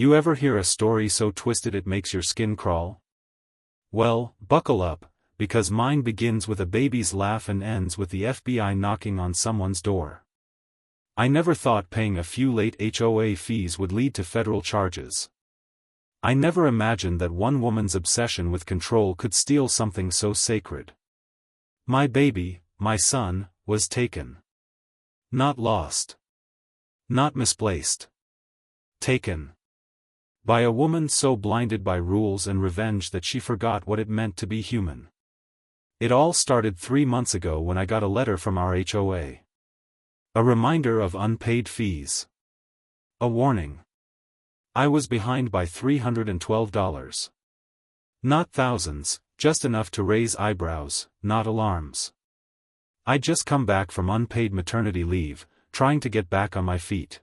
You ever hear a story so twisted it makes your skin crawl? Well, buckle up, because mine begins with a baby's laugh and ends with the FBI knocking on someone's door. I never thought paying a few late HOA fees would lead to federal charges. I never imagined that one woman's obsession with control could steal something so sacred. My baby, my son, was taken. Not lost. Not misplaced. Taken. By a woman so blinded by rules and revenge that she forgot what it meant to be human. It all started 3 months ago when I got a letter from our HOA. A reminder of unpaid fees. A warning. I was behind by $312. Not thousands, just enough to raise eyebrows, not alarms. I'd just come back from unpaid maternity leave, trying to get back on my feet.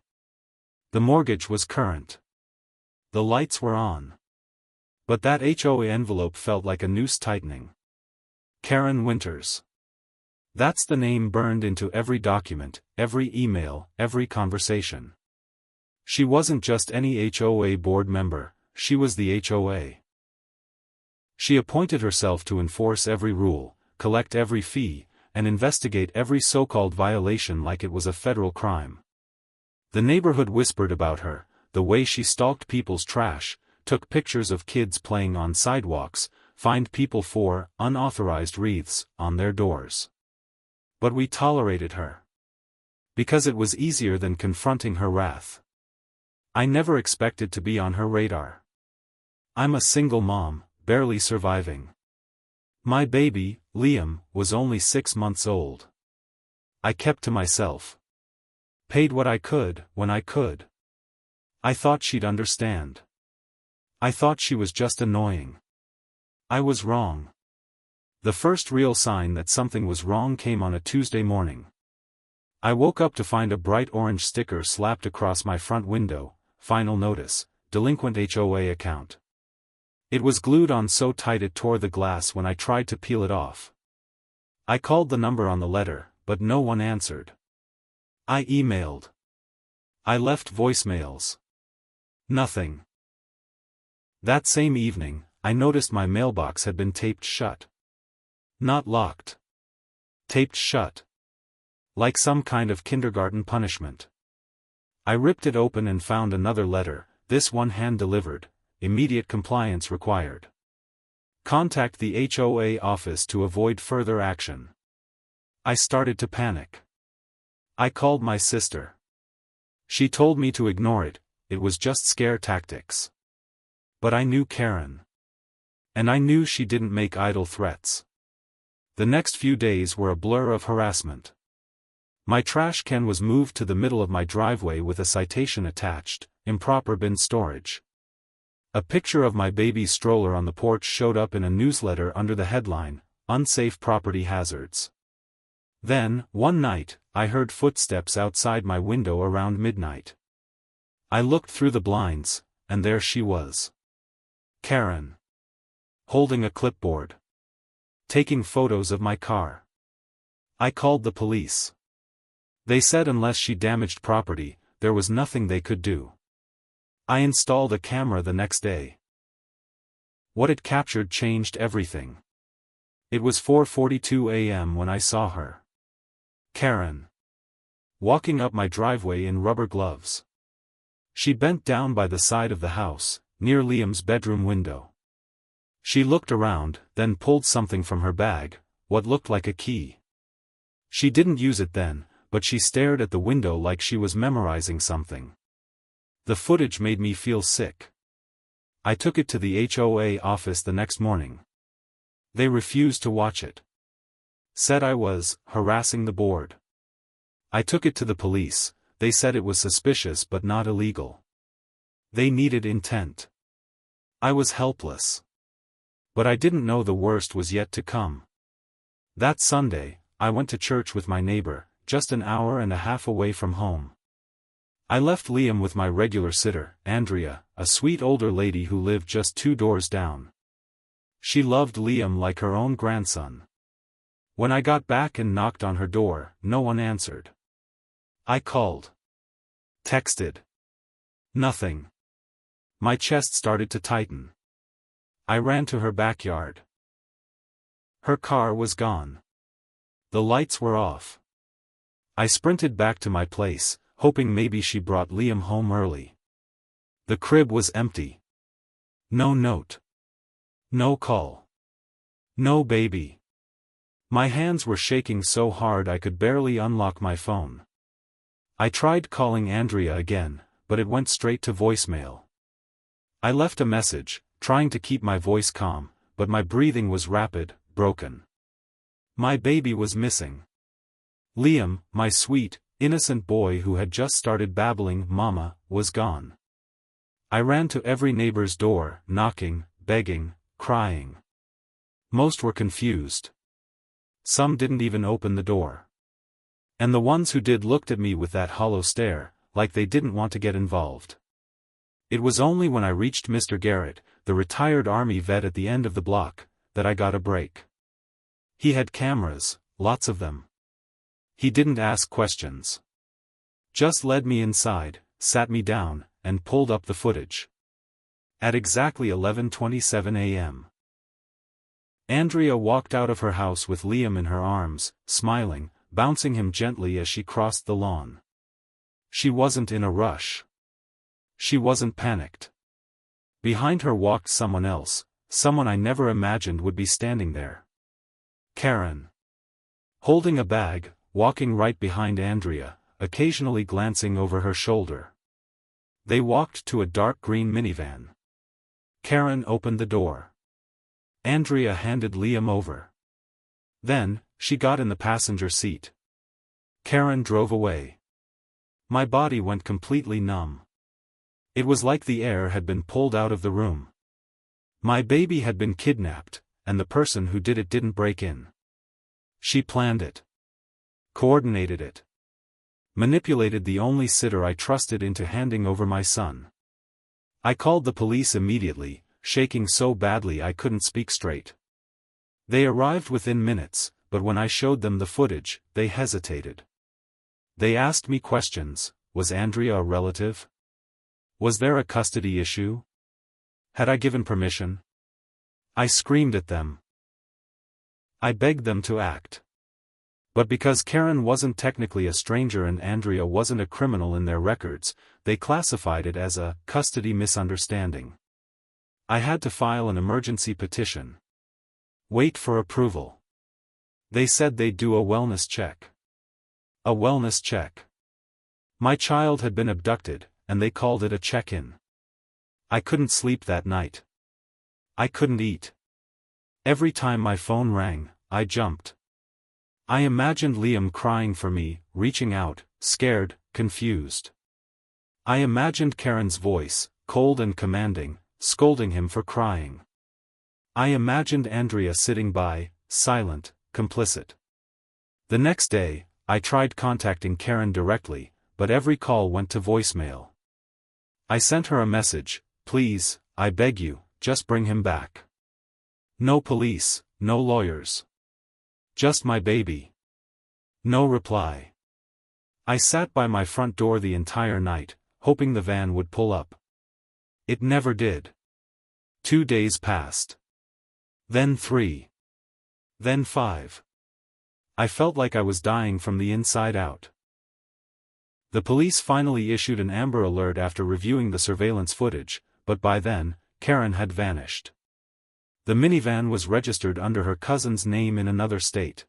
The mortgage was current. The lights were on. But that HOA envelope felt like a noose tightening. Karen Winters. That's the name burned into every document, every email, every conversation. She wasn't just any HOA board member, she was the HOA. She appointed herself to enforce every rule, collect every fee, and investigate every so-called violation like it was a federal crime. The neighborhood whispered about her, the way she stalked people's trash, took pictures of kids playing on sidewalks, fined people for unauthorized wreaths on their doors. But we tolerated her. Because it was easier than confronting her wrath. I never expected to be on her radar. I'm a single mom, barely surviving. My baby, Liam, was only 6 months old. I kept to myself. Paid what I could, when I could. I thought she'd understand. I thought she was just annoying. I was wrong. The first real sign that something was wrong came on a Tuesday morning. I woke up to find a bright orange sticker slapped across my front window, final notice, delinquent HOA account. It was glued on so tight it tore the glass when I tried to peel it off. I called the number on the letter, but no one answered. I emailed. I left voicemails. Nothing. That same evening, I noticed my mailbox had been taped shut. Not locked. Taped shut. Like some kind of kindergarten punishment. I ripped it open and found another letter, this one hand-delivered, immediate compliance required. Contact the HOA office to avoid further action. I started to panic. I called my sister. She told me to ignore it, it was just scare tactics. But I knew Karen. And I knew she didn't make idle threats. The next few days were a blur of harassment. My trash can was moved to the middle of my driveway with a citation attached, improper bin storage. A picture of my baby's stroller on the porch showed up in a newsletter under the headline, Unsafe Property Hazards. Then, one night, I heard footsteps outside my window around midnight. I looked through the blinds, and there she was. Karen. Holding a clipboard. Taking photos of my car. I called the police. They said unless she damaged property, there was nothing they could do. I installed a camera the next day. What it captured changed everything. It was 4:42 a.m. when I saw her. Karen. Walking up my driveway in rubber gloves. She bent down by the side of the house, near Liam's bedroom window. She looked around, then pulled something from her bag, what looked like a key. She didn't use it then, but she stared at the window like she was memorizing something. The footage made me feel sick. I took it to the HOA office the next morning. They refused to watch it. Said I was harassing the board. I took it to the police, they said it was suspicious but not illegal. They needed intent. I was helpless. But I didn't know the worst was yet to come. That Sunday, I went to church with my neighbor, just an hour and a half away from home. I left Liam with my regular sitter, Andrea, a sweet older lady who lived just 2 doors down. She loved Liam like her own grandson. When I got back and knocked on her door, no one answered. I called. Texted. Nothing. My chest started to tighten. I ran to her backyard. Her car was gone. The lights were off. I sprinted back to my place, hoping maybe she brought Liam home early. The crib was empty. No note. No call. No baby. My hands were shaking so hard I could barely unlock my phone. I tried calling Andrea again, but it went straight to voicemail. I left a message, trying to keep my voice calm, but my breathing was rapid, broken. My baby was missing. Liam, my sweet, innocent boy who had just started babbling "Mama," was gone. I ran to every neighbor's door, knocking, begging, crying. Most were confused. Some didn't even open the door. And the ones who did looked at me with that hollow stare, like they didn't want to get involved. It was only when I reached Mr. Garrett, the retired Army vet at the end of the block, that I got a break. He had cameras, lots of them. He didn't ask questions. Just led me inside, sat me down, and pulled up the footage. At exactly 11:27 a.m. Andrea walked out of her house with Liam in her arms, smiling, bouncing him gently as she crossed the lawn. She wasn't in a rush. She wasn't panicked. Behind her walked someone else, someone I never imagined would be standing there. Karen. Holding a bag, walking right behind Andrea, occasionally glancing over her shoulder. They walked to a dark green minivan. Karen opened the door. Andrea handed Liam over. Then, she got in the passenger seat. Karen drove away. My body went completely numb. It was like the air had been pulled out of the room. My baby had been kidnapped, and the person who did it didn't break in. She planned it. Coordinated it. Manipulated the only sitter I trusted into handing over my son. I called the police immediately, shaking so badly I couldn't speak straight. They arrived within minutes, but when I showed them the footage, they hesitated. They asked me questions. Was Andrea a relative? Was there a custody issue? Had I given permission? I screamed at them. I begged them to act. But because Karen wasn't technically a stranger and Andrea wasn't a criminal in their records, they classified it as a custody misunderstanding. I had to file an emergency petition. Wait for approval. They said they'd do a wellness check. A wellness check. My child had been abducted, and they called it a check-in. I couldn't sleep that night. I couldn't eat. Every time my phone rang, I jumped. I imagined Liam crying for me, reaching out, scared, confused. I imagined Karen's voice, cold and commanding, scolding him for crying. I imagined Andrea sitting by, silent, complicit. The next day, I tried contacting Karen directly, but every call went to voicemail. I sent her a message, "Please, I beg you, just bring him back. No police, no lawyers. Just my baby." No reply. I sat by my front door the entire night, hoping the van would pull up. It never did. 2 days passed. Then 3. Then 5. I felt like I was dying from the inside out. The police finally issued an Amber Alert after reviewing the surveillance footage, but by then, Karen had vanished. The minivan was registered under her cousin's name in another state.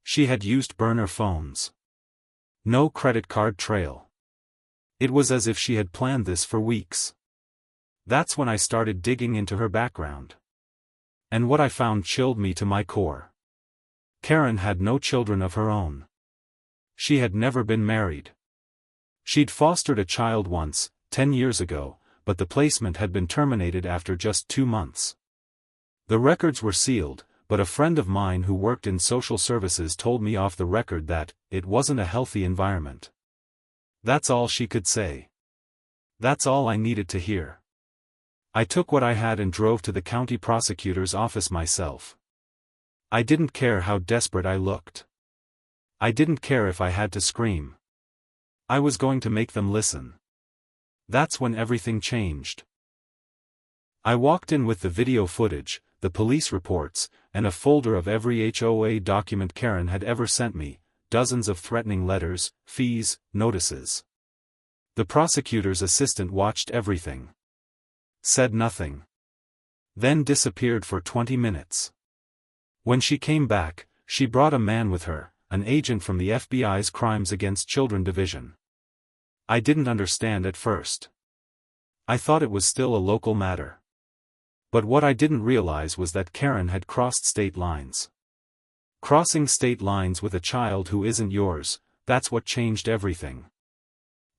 She had used burner phones. No credit card trail. It was as if she had planned this for weeks. That's when I started digging into her background. And what I found chilled me to my core. Karen had no children of her own. She had never been married. She'd fostered a child once, 10 years ago, but the placement had been terminated after just 2 months. The records were sealed, but a friend of mine who worked in social services told me off the record that it wasn't a healthy environment. That's all she could say. That's all I needed to hear. I took what I had and drove to the county prosecutor's office myself. I didn't care how desperate I looked. I didn't care if I had to scream. I was going to make them listen. That's when everything changed. I walked in with the video footage, the police reports, and a folder of every HOA document Karen had ever sent me, dozens of threatening letters, fees, notices. The prosecutor's assistant watched everything. Said nothing. Then disappeared for 20 minutes. When she came back, she brought a man with her, an agent from the FBI's Crimes Against Children Division. I didn't understand at first. I thought it was still a local matter. But what I didn't realize was that Karen had crossed state lines. Crossing state lines with a child who isn't yours, that's what changed everything.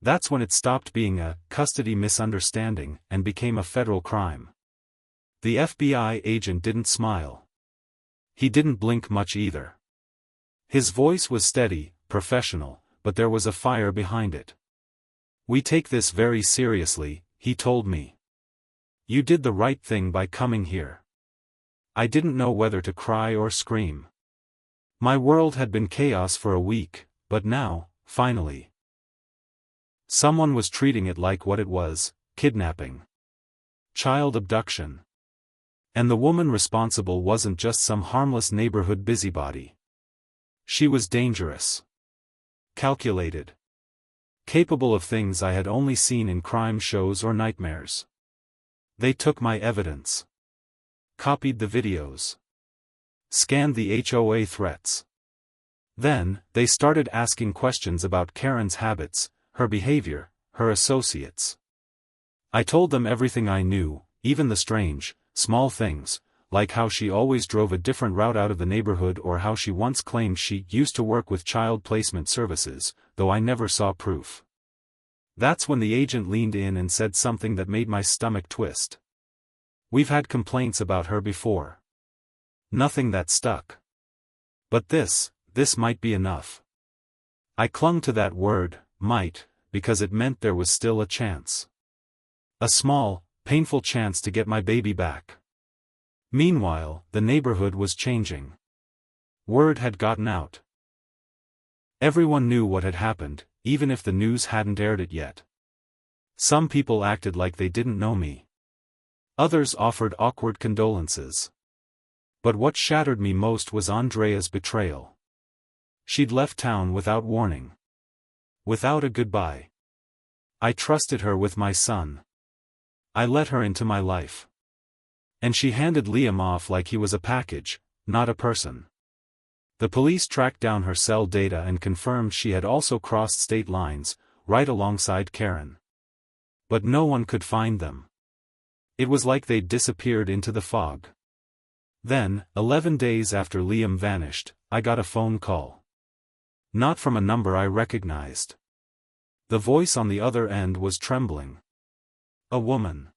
That's when it stopped being a custody misunderstanding and became a federal crime. The FBI agent didn't smile. He didn't blink much either. His voice was steady, professional, but there was a fire behind it. "We take this very seriously," he told me. "You did the right thing by coming here." I didn't know whether to cry or scream. My world had been chaos for a week, but now, finally, someone was treating it like what it was: kidnapping. Child abduction. And the woman responsible wasn't just some harmless neighborhood busybody. She was dangerous. Calculated. Capable of things I had only seen in crime shows or nightmares. They took my evidence. Copied the videos. Scanned the HOA threats. Then, they started asking questions about Karen's habits, her behavior, her associates. I told them everything I knew, even the strange, small things, like how she always drove a different route out of the neighborhood or how she once claimed she used to work with child placement services, though I never saw proof. That's when the agent leaned in and said something that made my stomach twist. "We've had complaints about her before. Nothing that stuck. But this might be enough." I clung to that word, might, because it meant there was still a chance. A small, painful chance to get my baby back. Meanwhile, the neighborhood was changing. Word had gotten out. Everyone knew what had happened, even if the news hadn't aired it yet. Some people acted like they didn't know me. Others offered awkward condolences. But what shattered me most was Andrea's betrayal. She'd left town without warning. Without a goodbye. I trusted her with my son. I let her into my life. And she handed Liam off like he was a package, not a person. The police tracked down her cell data and confirmed she had also crossed state lines, right alongside Karen. But no one could find them. It was like they'd disappeared into the fog. Then, 11 days after Liam vanished, I got a phone call. Not from a number I recognized. The voice on the other end was trembling. A woman.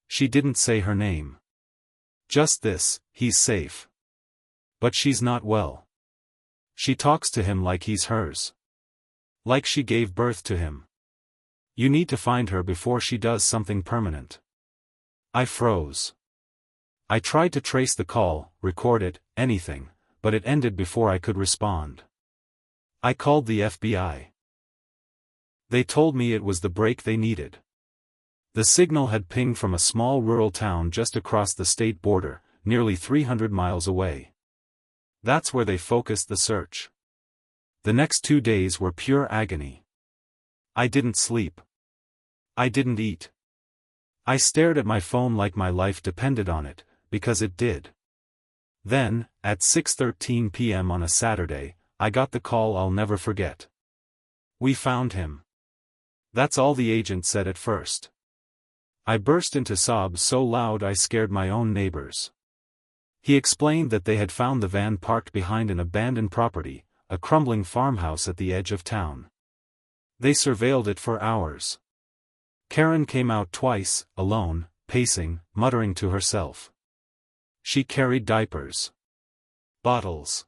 She didn't say her name. Just this: "He's safe. But she's not well. She talks to him like he's hers. Like she gave birth to him. You need to find her before she does something permanent." I froze. I tried to trace the call, record it, anything, but it ended before I could respond. I called the FBI. They told me it was the break they needed. The signal had pinged from a small rural town just across the state border, nearly 300 miles away. That's where they focused the search. The next 2 days were pure agony. I didn't sleep. I didn't eat. I stared at my phone like my life depended on it, because it did. Then, at 6:13 p.m. on a Saturday, I got the call I'll never forget. "We found him." That's all the agent said at first. I burst into sobs so loud I scared my own neighbors. He explained that they had found the van parked behind an abandoned property, a crumbling farmhouse at the edge of town. They surveilled it for hours. Karen came out twice, alone, pacing, muttering to herself. She carried diapers. Bottles.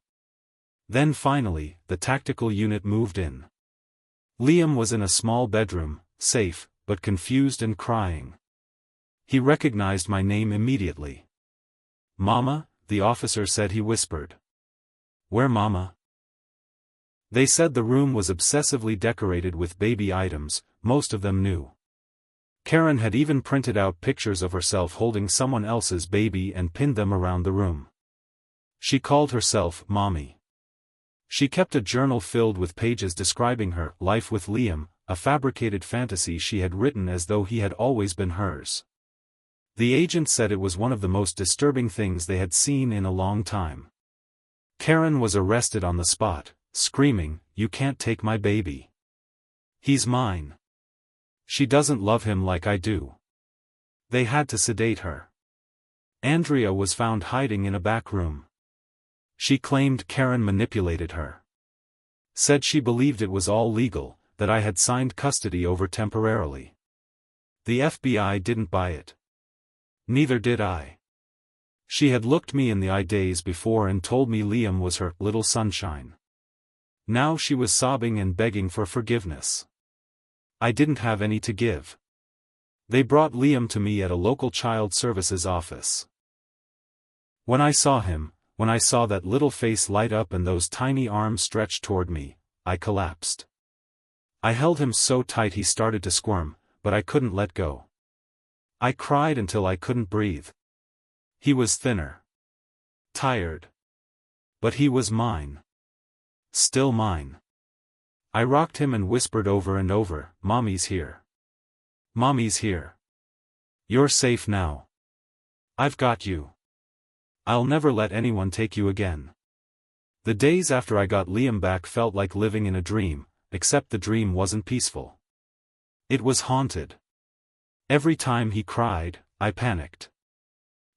Then finally, the tactical unit moved in. Liam was in a small bedroom, safe, but confused and crying. He recognized my name immediately. "Mama," the officer said. He whispered. "Where, Mama?" They said the room was obsessively decorated with baby items, most of them new. Karen had even printed out pictures of herself holding someone else's baby and pinned them around the room. She called herself Mommy. She kept a journal filled with pages describing her life with Liam, a fabricated fantasy she had written as though he had always been hers. The agent said it was one of the most disturbing things they had seen in a long time. Karen was arrested on the spot, screaming, "You can't take my baby. He's mine. She doesn't love him like I do." They had to sedate her. Andrea was found hiding in a back room. She claimed Karen manipulated her. Said she believed it was all legal, that I had signed custody over temporarily. The FBI didn't buy it. Neither did I. She had looked me in the eye days before and told me Liam was her little sunshine. Now she was sobbing and begging for forgiveness. I didn't have any to give. They brought Liam to me at a local child services office. When I saw him, when I saw that little face light up and those tiny arms stretched toward me, I collapsed. I held him so tight he started to squirm, but I couldn't let go. I cried until I couldn't breathe. He was thinner. Tired. But he was mine. Still mine. I rocked him and whispered over and over, "Mommy's here. Mommy's here. You're safe now. I've got you. I'll never let anyone take you again." The days after I got Liam back felt like living in a dream, except the dream wasn't peaceful. It was haunted. Every time he cried, I panicked.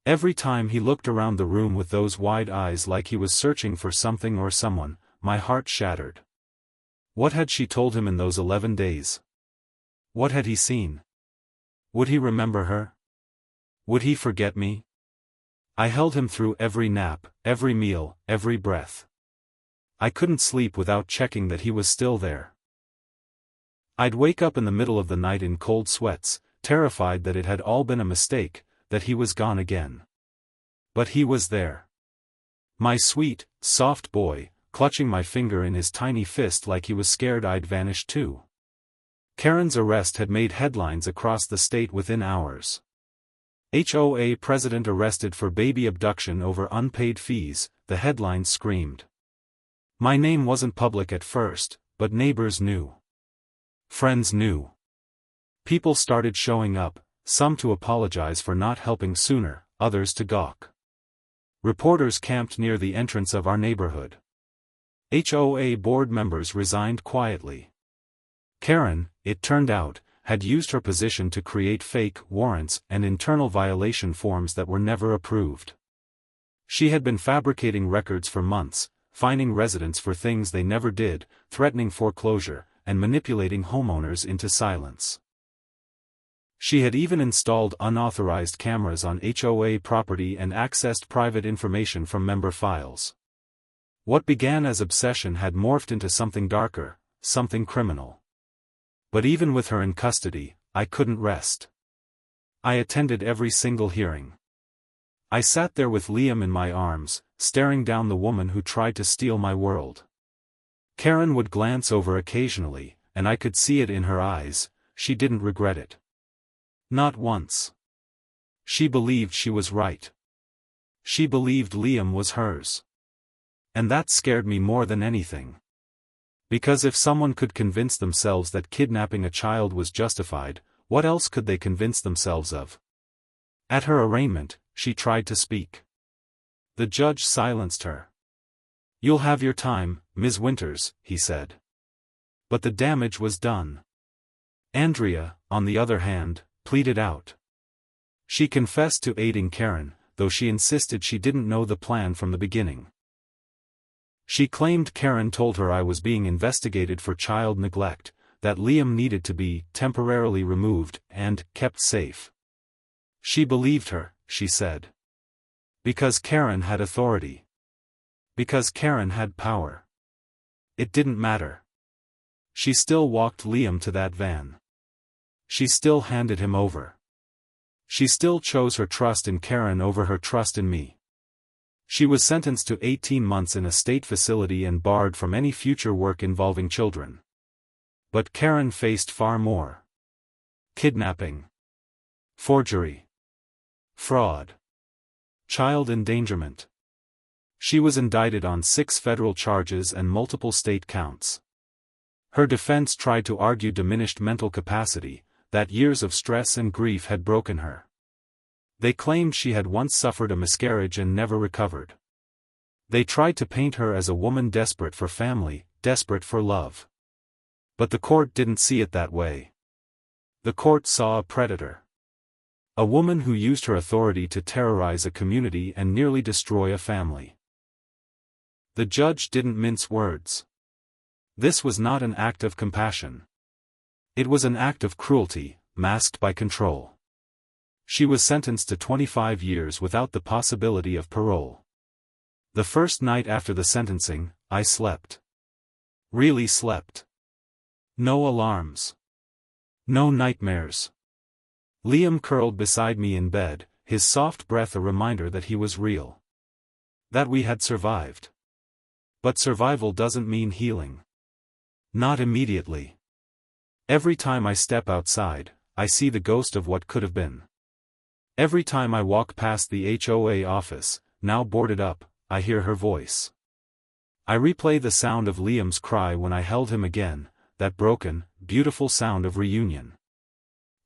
Every time he looked around the room with those wide eyes like he was searching for something or someone, my heart shattered. What had she told him in those 11 days? What had he seen? Would he remember her? Would he forget me? I held him through every nap, every meal, every breath. I couldn't sleep without checking that he was still there. I'd wake up in the middle of the night in cold sweats, terrified that it had all been a mistake, that he was gone again. But he was there. My sweet, soft boy, clutching my finger in his tiny fist like he was scared I'd vanish too. Karen's arrest had made headlines across the state within hours. HOA president arrested for baby abduction over unpaid fees, the headlines screamed. My name wasn't public at first, but neighbors knew. Friends knew. People started showing up, some to apologize for not helping sooner, others to gawk. Reporters camped near the entrance of our neighborhood. HOA board members resigned quietly. Karen, it turned out, had used her position to create fake warrants and internal violation forms that were never approved. She had been fabricating records for months, fining residents for things they never did, threatening foreclosure, and manipulating homeowners into silence. She had even installed unauthorized cameras on HOA property and accessed private information from member files. What began as obsession had morphed into something darker, something criminal. But even with her in custody, I couldn't rest. I attended every single hearing. I sat there with Liam in my arms, staring down the woman who tried to steal my world. Karen would glance over occasionally, and I could see it in her eyes, she didn't regret it. Not once. She believed she was right. She believed Liam was hers. And that scared me more than anything. Because if someone could convince themselves that kidnapping a child was justified, what else could they convince themselves of? At her arraignment, she tried to speak. The judge silenced her. "You'll have your time, Ms. Winters," he said. But the damage was done. Andrea, on the other hand, pleaded out. She confessed to aiding Karen, though she insisted she didn't know the plan from the beginning. She claimed Karen told her I was being investigated for child neglect, that Liam needed to be temporarily removed and kept safe. She believed her, she said. Because Karen had authority. Because Karen had power. It didn't matter. She still walked Liam to that van. She still handed him over. She still chose her trust in Karen over her trust in me. She was sentenced to 18 months in a state facility and barred from any future work involving children. But Karen faced far more. Kidnapping. forgery, fraud, child endangerment. She was indicted on 6 federal charges and multiple state counts. Her defense tried to argue diminished mental capacity, that years of stress and grief had broken her. They claimed she had once suffered a miscarriage and never recovered. They tried to paint her as a woman desperate for family, desperate for love. But the court didn't see it that way. The court saw a predator. A woman who used her authority to terrorize a community and nearly destroy a family. The judge didn't mince words. This was not an act of compassion. It was an act of cruelty, masked by control. She was sentenced to 25 years without the possibility of parole. The first night after the sentencing, I slept. Really slept. No alarms. No nightmares. Liam curled beside me in bed, his soft breath a reminder that he was real. That we had survived. But survival doesn't mean healing. Not immediately. Every time I step outside, I see the ghost of what could have been. Every time I walk past the HOA office, now boarded up, I hear her voice. I replay the sound of Liam's cry when I held him again, that broken, beautiful sound of reunion.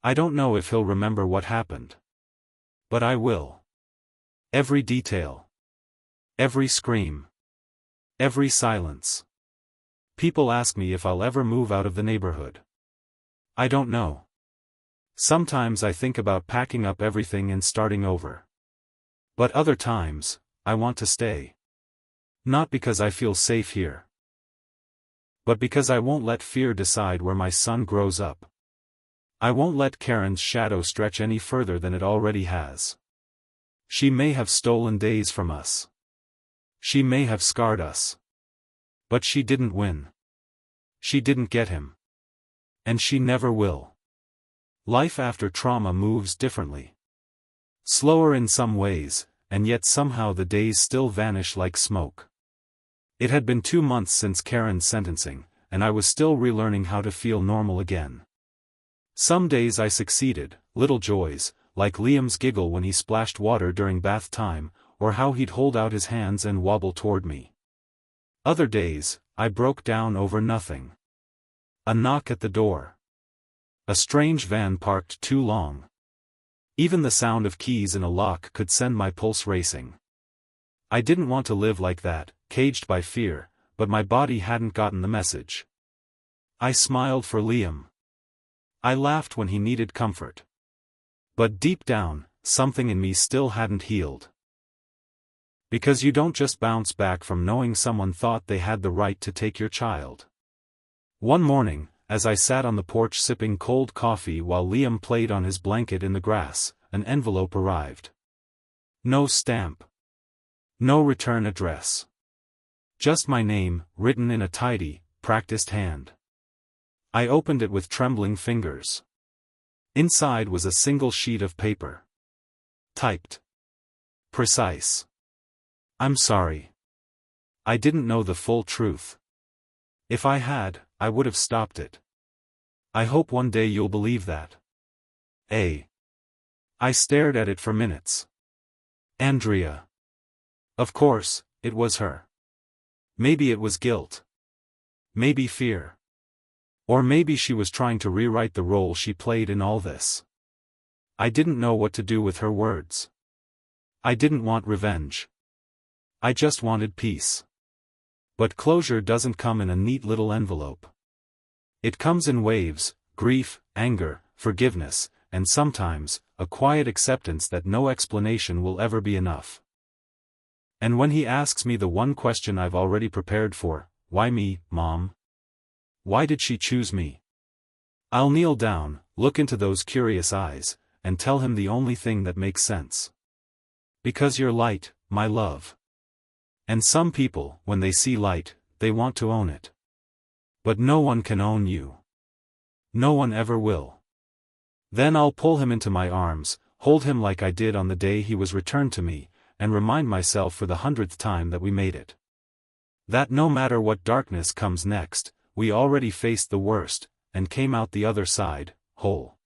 I don't know if he'll remember what happened. But I will. Every detail. Every scream. Every silence. People ask me if I'll ever move out of the neighborhood. I don't know. Sometimes I think about packing up everything and starting over. But other times, I want to stay. Not because I feel safe here. But because I won't let fear decide where my son grows up. I won't let Karen's shadow stretch any further than it already has. She may have stolen days from us. She may have scarred us. But she didn't win. She didn't get him. And she never will. Life after trauma moves differently. Slower in some ways, and yet somehow the days still vanish like smoke. It had been 2 months since Karen's sentencing, and I was still relearning how to feel normal again. Some days I succeeded, little joys, like Liam's giggle when he splashed water during bath time, or how he'd hold out his hands and wobble toward me. Other days, I broke down over nothing. A knock at the door. A strange van parked too long. Even the sound of keys in a lock could send my pulse racing. I didn't want to live like that, caged by fear, but my body hadn't gotten the message. I smiled for Liam. I laughed when he needed comfort. But deep down, something in me still hadn't healed. Because you don't just bounce back from knowing someone thought they had the right to take your child. One morning, as I sat on the porch sipping cold coffee while Liam played on his blanket in the grass, an envelope arrived. No stamp. No return address. Just my name, written in a tidy, practiced hand. I opened it with trembling fingers. Inside was a single sheet of paper. Typed. Precise. I'm sorry. I didn't know the full truth. If I had, I would have stopped it. I hope one day you'll believe that. I stared at it for minutes. Andrea. Of course, it was her. Maybe it was guilt. Maybe fear. Or maybe she was trying to rewrite the role she played in all this. I didn't know what to do with her words. I didn't want revenge. I just wanted peace. But closure doesn't come in a neat little envelope. It comes in waves, grief, anger, forgiveness, and sometimes, a quiet acceptance that no explanation will ever be enough. And when he asks me the one question I've already prepared for, why me, Mom? Why did she choose me? I'll kneel down, look into those curious eyes, and tell him the only thing that makes sense. Because you're light, my love. And some people, when they see light, they want to own it. But no one can own you. No one ever will. Then I'll pull him into my arms, hold him like I did on the day he was returned to me, and remind myself for the 100th time that we made it. That no matter what darkness comes next, we already faced the worst, and came out the other side, whole.